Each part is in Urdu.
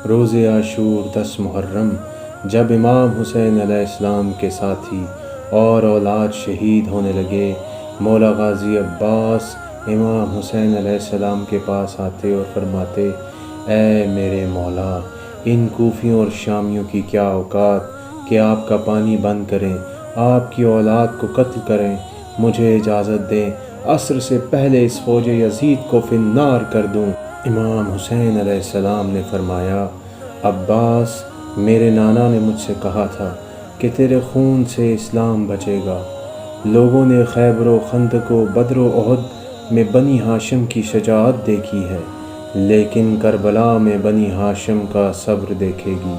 روز عاشور 10 محرم جب امام حسین علیہ السلام کے ساتھی اور اولاد شہید ہونے لگے، مولا غازی عباس امام حسین علیہ السلام کے پاس آتے اور فرماتے: اے میرے مولا، ان کوفیوں اور شامیوں کی کیا اوقات کہ آپ کا پانی بند کریں، آپ کی اولاد کو قتل کریں، مجھے اجازت دیں عصر سے پہلے اس فوج یزید کو فی النار کر دوں۔ امام حسین علیہ السلام نے فرمایا: عباس، میرے نانا نے مجھ سے کہا تھا کہ تیرے خون سے اسلام بچے گا۔ لوگوں نے خیبر و خندق و بدر و احد میں بنی ہاشم کی شجاعت دیکھی ہے، لیکن کربلا میں بنی ہاشم کا صبر دیکھے گی۔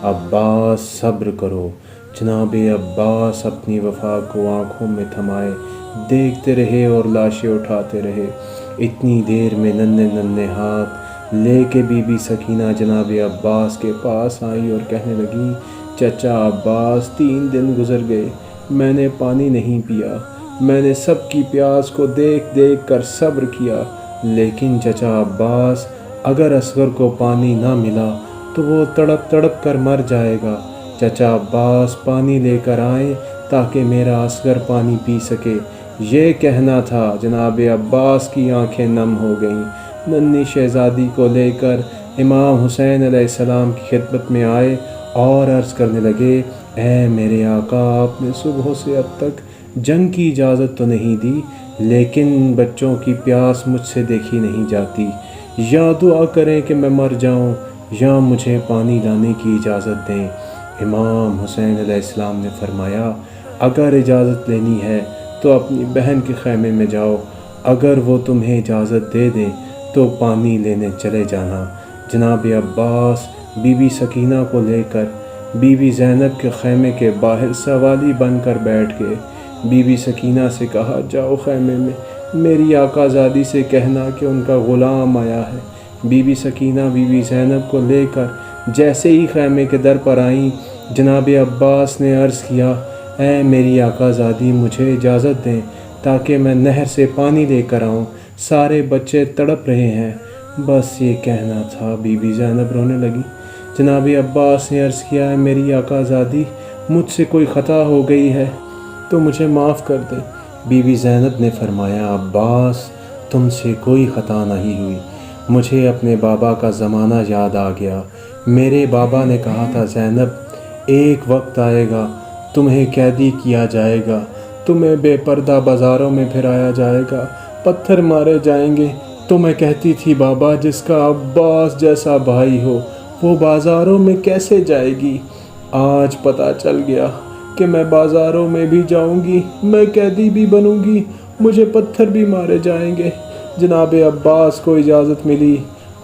عباس، صبر کرو۔ جناب عباس اپنی وفا کو آنکھوں میں تھمائے دیکھتے رہے اور لاشیں اٹھاتے رہے۔ اتنی دیر میں ننھے ہاتھ لے کے بی بی سکینہ جناب عباس کے پاس آئی اور کہنے لگی: چچا عباس، 3 دن گزر گئے، میں نے پانی نہیں پیا۔ میں نے سب کی پیاس کو دیکھ دیکھ کر صبر کیا، لیکن چچا عباس، اگر اصغر کو پانی نہ ملا تو وہ تڑپ تڑپ کر مر جائے گا۔ چچا عباس، پانی لے کر آئیں تاکہ میرا اصغر پانی پی سکے۔ یہ کہنا تھا، جناب عباس کی آنکھیں نم ہو گئیں۔ ننھی شہزادی کو لے کر امام حسین علیہ السلام کی خدمت میں آئے اور عرض کرنے لگے: اے میرے آقا، آپ نے صبح سے اب تک جنگ کی اجازت تو نہیں دی، لیکن بچوں کی پیاس مجھ سے دیکھی نہیں جاتی۔ یا دعا کریں کہ میں مر جاؤں یا مجھے پانی لانے کی اجازت دیں۔ امام حسین علیہ السلام نے فرمایا: اگر اجازت لینی ہے تو اپنی بہن کے خیمے میں جاؤ، اگر وہ تمہیں اجازت دے دیں تو پانی لینے چلے جانا۔ جناب عباس بی بی سکینہ کو لے کر بی بی زینب کے خیمے کے باہر سوالی بن کر بیٹھ گئے۔ بی بی سکینہ سے کہا: جاؤ خیمے میں، میری آقا زادی سے کہنا کہ ان کا غلام آیا ہے۔ بی بی سکینہ بی بی زینب کو لے کر جیسے ہی خیمے کے در پر آئیں، جناب عباس نے عرض کیا: اے میری آقا زادی، مجھے اجازت دیں تاکہ میں نہر سے پانی لے کر آؤں، سارے بچے تڑپ رہے ہیں۔ بس یہ کہنا تھا، بی بی زینب رونے لگی۔ جناب عباس نے عرض کیا: اے میری آقا زادی، مجھ سے کوئی خطا ہو گئی ہے تو مجھے معاف کر دیں۔ بی بی زینب نے فرمایا: عباس، تم سے کوئی خطا نہیں ہوئی، مجھے اپنے بابا کا زمانہ یاد آ گیا۔ میرے بابا نے کہا تھا: زینب، ایک وقت آئے گا تمہیں قیدی کیا جائے گا، تمہیں بے پردہ بازاروں میں پھرایا جائے گا، پتھر مارے جائیں گے۔ تو میں کہتی تھی: بابا، جس کا عباس جیسا بھائی ہو وہ بازاروں میں کیسے جائے گی؟ آج پتہ چل گیا کہ میں بازاروں میں بھی جاؤں گی، میں قیدی بھی بنوں گی، مجھے پتھر بھی مارے جائیں گے۔ جناب عباس کو اجازت ملی،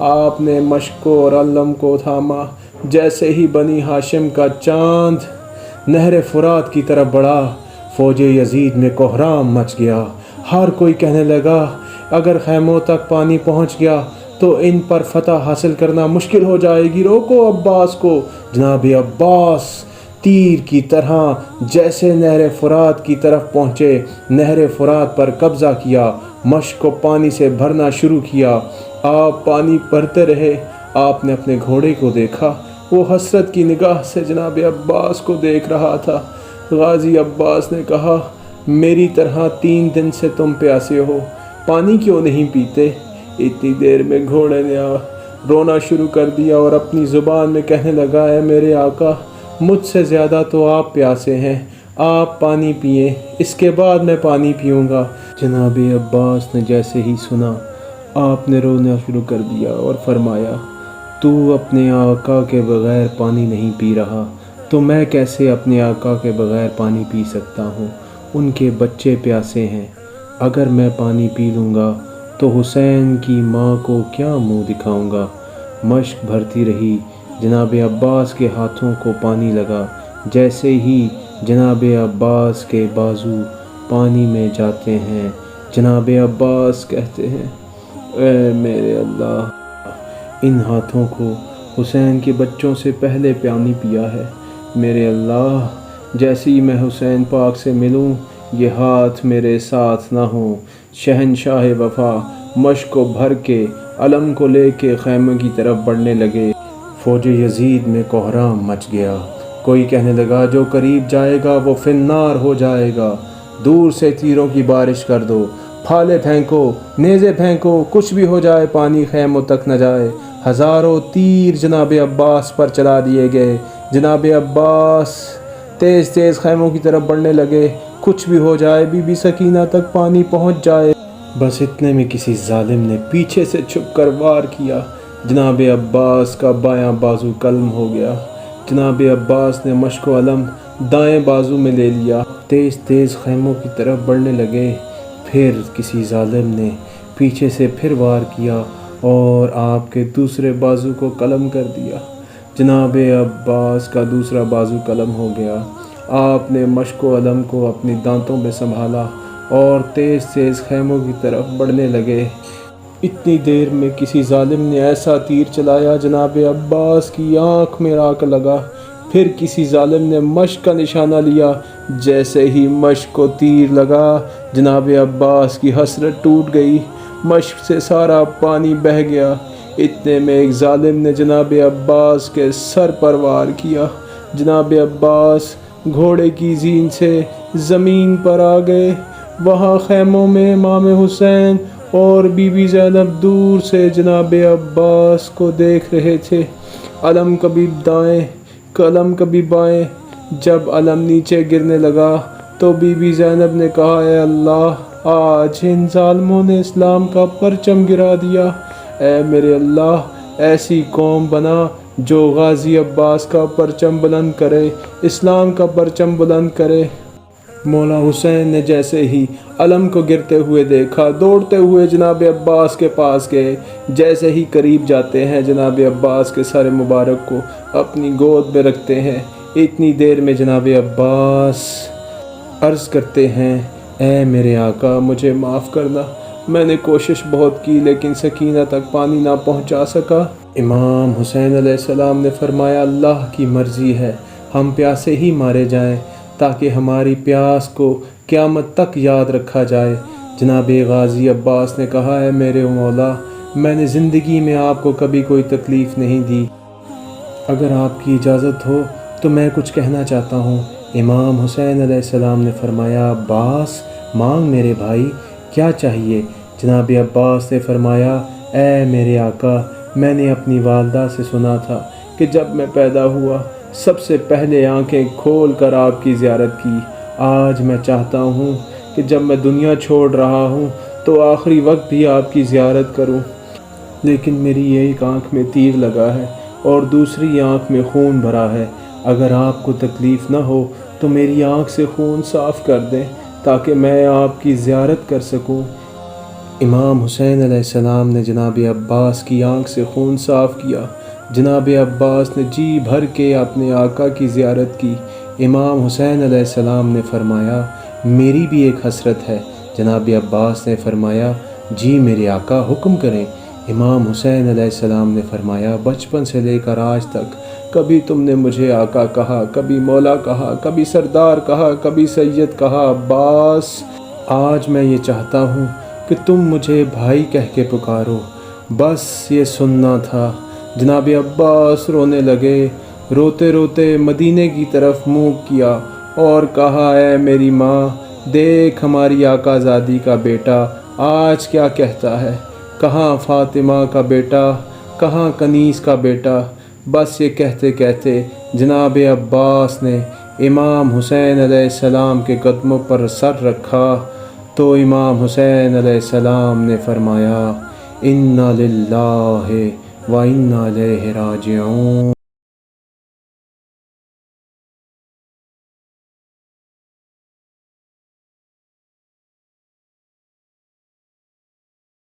آپ نے مشک اور علم کو تھاما۔ جیسے ہی بنی ہاشم کا چاند نہر فرات کی طرف بڑھا، فوج یزید میں کوہرام مچ گیا۔ ہر کوئی کہنے لگا: اگر خیموں تک پانی پہنچ گیا تو ان پر فتح حاصل کرنا مشکل ہو جائے گی، روکو عباس کو۔ جناب عباس تیر کی طرح جیسے نہر فرات کی طرف پہنچے، نہر فرات پر قبضہ کیا، مشک کو پانی سے بھرنا شروع کیا۔ آپ پانی بھرتے رہے۔ آپ نے اپنے گھوڑے کو دیکھا، وہ حسرت کی نگاہ سے جناب عباس کو دیکھ رہا تھا۔ غازی عباس نے کہا: میری طرح 3 دن سے تم پیاسے ہو، پانی کیوں نہیں پیتے؟ اتنی دیر میں گھوڑے نے رونا شروع کر دیا اور اپنی زبان میں کہنے لگا: اے میرے آقا، مجھ سے زیادہ تو آپ پیاسے ہیں، آپ پانی پئیں، اس کے بعد میں پانی پیوں گا۔ جناب عباس نے جیسے ہی سنا، آپ نے رونا شروع کر دیا اور فرمایا: تو اپنے آقا کے بغیر پانی نہیں پی رہا تو میں کیسے اپنے آقا کے بغیر پانی پی سکتا ہوں؟ ان کے بچے پیاسے ہیں، اگر میں پانی پی لوں گا تو حسین کی ماں کو کیا منہ دکھاؤں گا؟ مشک بھرتی رہی، جناب عباس کے ہاتھوں کو پانی لگا۔ جیسے ہی جناب عباس کے بازو پانی میں جاتے ہیں، جناب عباس کہتے ہیں: اے میرے اللہ، ان ہاتھوں کو حسین کے بچوں سے پہلے پانی پیا ہے۔ میرے اللہ، جیسے ہی میں حسین پاک سے ملوں یہ ہاتھ میرے ساتھ نہ ہوں۔ شہنشاہ وفا مشک کو بھر کے علم کو لے کے خیمے کی طرف بڑھنے لگے۔ فوج یزید میں کوہرام مچ گیا۔ کوئی کہنے لگا جو قریب جائے گا وہ فنار ہو جائے گا، دور سے تیروں کی بارش کر دو، پھالے پھینکو، نیزے پھینکو، کچھ بھی ہو جائے پانی خیموں تک نہ جائے۔ ہزاروں تیر جناب عباس پر چلا دیے گئے۔ جناب عباس تیز تیز خیموں کی طرف بڑھنے لگے، کچھ بھی ہو جائے بی بی سکینہ تک پانی پہنچ جائے۔ بس اتنے میں کسی ظالم نے پیچھے سے چھپ کر وار کیا۔ جناب عباس کا بایاں بازو قلم ہو گیا۔ جناب عباس نے مشک و علم دائیں بازو میں لے لیا، تیز تیز خیموں کی طرف بڑھنے لگے۔ پھر کسی ظالم نے پیچھے سے پھر وار کیا اور آپ کے دوسرے بازو کو قلم کر دیا۔ جناب عباس کا دوسرا بازو قلم ہو گیا۔ آپ نے مشک و علم کو اپنی دانتوں میں سنبھالا اور تیز تیز خیموں کی طرف بڑھنے لگے۔ اتنی دیر میں کسی ظالم نے ایسا تیر چلایا جناب عباس کی آنکھ میں راک لگا۔ پھر کسی ظالم نے مشک کا نشانہ لیا، جیسے ہی مشک کو تیر لگا جناب عباس کی حسرت ٹوٹ گئی، مشک سے سارا پانی بہہ گیا۔ اتنے میں ایک ظالم نے جناب عباس کے سر پر وار کیا۔ جناب عباس گھوڑے کی زین سے زمین پر آ گئے۔ وہاں خیموں میں امام حسین اور بی بی زینب دور سے جناب عباس کو دیکھ رہے تھے، علم کبھی دائیں علم کبھی بائیں۔ جب علم نیچے گرنے لگا تو بی بی زینب نے کہا، اے اللہ، آج ان ظالموں نے اسلام کا پرچم گرا دیا۔ اے میرے اللہ، ایسی قوم بنا جو غازی عباس کا پرچم بلند کرے، اسلام کا پرچم بلند کرے۔ مولا حسین نے جیسے ہی علم کو گرتے ہوئے دیکھا، دوڑتے ہوئے جناب عباس کے پاس گئے۔ جیسے ہی قریب جاتے ہیں جناب عباس کے سر مبارک کو اپنی گود میں رکھتے ہیں۔ اتنی دیر میں جناب عباس عرض کرتے ہیں، اے میرے آقا، مجھے معاف کرنا، میں نے کوشش بہت کی لیکن سکینہ تک پانی نہ پہنچا سکا۔ امام حسین علیہ السلام نے فرمایا، اللہ کی مرضی ہے، ہم پیاسے ہی مارے جائیں تاکہ ہماری پیاس کو قیامت تک یاد رکھا جائے۔ جناب غازی عباس نے کہا، اے میرے مولا، میں نے زندگی میں آپ کو کبھی کوئی تکلیف نہیں دی، اگر آپ کی اجازت ہو تو میں کچھ کہنا چاہتا ہوں۔ امام حسین علیہ السلام نے فرمایا، عباس مانگ میرے بھائی، کیا چاہیے؟ جناب عباس نے فرمایا، اے میرے آقا، میں نے اپنی والدہ سے سنا تھا کہ جب میں پیدا ہوا سب سے پہلے آنکھیں کھول کر آپ کی زیارت کی۔ آج میں چاہتا ہوں کہ جب میں دنیا چھوڑ رہا ہوں تو آخری وقت بھی آپ کی زیارت کروں، لیکن میری ایک آنکھ میں تیر لگا ہے اور دوسری آنکھ میں خون بھرا ہے۔ اگر آپ کو تکلیف نہ ہو تو میری آنکھ سے خون صاف کر دیں تاکہ میں آپ کی زیارت کر سکوں۔ امام حسین علیہ السلام نے جناب عباس کی آنکھ سے خون صاف کیا۔ جناب عباس نے جی بھر کے اپنے آقا کی زیارت کی۔ امام حسین علیہ السلام نے فرمایا، میری بھی ایک حسرت ہے۔ جناب عباس نے فرمایا، جی میرے آقا، حکم کریں۔ امام حسین علیہ السلام نے فرمایا، بچپن سے لے کر آج تک کبھی تم نے مجھے آقا کہا، کبھی مولا کہا، کبھی سردار کہا، کبھی سید کہا۔ عباس، آج میں یہ چاہتا ہوں کہ تم مجھے بھائی کہہ کے پکارو، بس یہ سننا تھا۔ جناب عباس رونے لگے، روتے روتے مدینے کی طرف منہ کیا اور کہا، اے میری ماں، دیکھ ہماری آقا زادی کا بیٹا آج کیا کہتا ہے، کہاں فاطمہ کا بیٹا، کہاں کنیز کا بیٹا۔ بس یہ کہتے کہتے جناب عباس نے امام حسین علیہ السلام کے قدموں پر سر رکھا تو امام حسین علیہ السلام نے فرمایا، اِنَّا لِلَّهِ وَإِنَّا إِلَيْهِ رَاجِعُونَ۔